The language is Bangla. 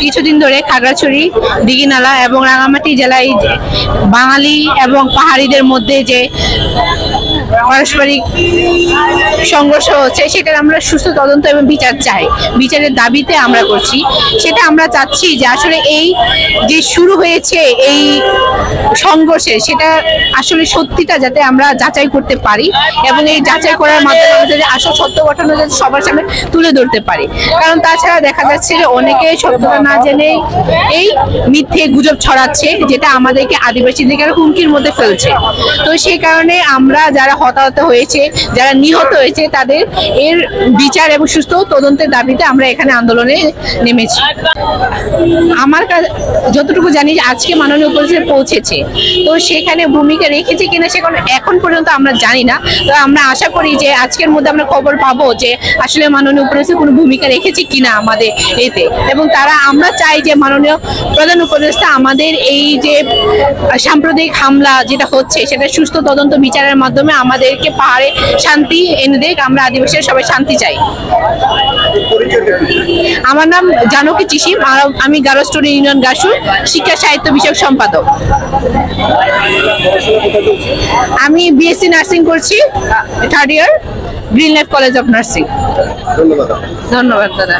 কিছুদিন ধরে খাগড়াছড়ি, দিঘিনালা এবং রাঙামাটি জেলায় বাঙালি এবং পাহাড়িদের মধ্যে যে পারস্পরিক সংঘর্ষ হচ্ছে, সেটার আমরা সুস্থ তদন্ত এবং বিচার চাই। বিচারের দাবিতে আমরা করছি। সেটা আমরা চাচ্ছি যে আসলে এই যে শুরু হয়েছে এই সংঘর্ষে, সেটা আসলে সত্যিটা যাতে আমরা যাচাই করতে পারি এবং এই যাচাই করার মাধ্যমে আমাদের আসল সত্য ঘটনা যাতে সবার সামনে তুলে ধরতে পারি। কারণ তাছাড়া দেখা যাচ্ছে যে অনেকে সত্যতা না জেনে এই মিথ্যে গুজব ছড়াচ্ছে, যেটা আমাদেরকে আদিবাসীদের হুমকির মধ্যে ফেলছে। তো সেই কারণে আমরা যারা হতাহত হয়েছে, যারা নিহত হয়েছে, তাদের এর বিচার এবং সুস্থ তদন্তের দাবিতে আমরা এখানে আন্দোলনে নেমেছি। আমার যতটুকু জানি আজকে মাননীয় উপদেষ্টা পৌঁছেছে, তো সেখানে ভূমিকা রেখেছে কিনা সেখানে এখন পর্যন্ত আমরা জানি না। তো আমরা আশা করি যে আজকের মধ্যে আমরা খবর পাবো যে আসলে মাননীয় উপদেষ্টা কোনো ভূমিকা রেখেছে কিনা আমাদের এতে। এবং আমরা চাই যে মাননীয় প্রধান উপদেষ্টা আমাদের এই যে সাম্প্রদায়িক হামলা যেটা হচ্ছে, সেটা সুস্থ তদন্ত বিচারের মাধ্যমে আমাদেরকে পাহাড়ে শান্তি এনে দেখ। আমরা আদিবাসীরা সবাই শান্তি চাই। আমার নাম জানকী চিসিম, আমি গারো স্টুডেন্ট ইউনিয়ন গাসু শিক্ষা সাহিত্য বিষয়ক সম্পাদক। আমি বিএসসি নার্সিং করছি, 3rd year, green life college of nursing. ধন্যবাদ দাদা।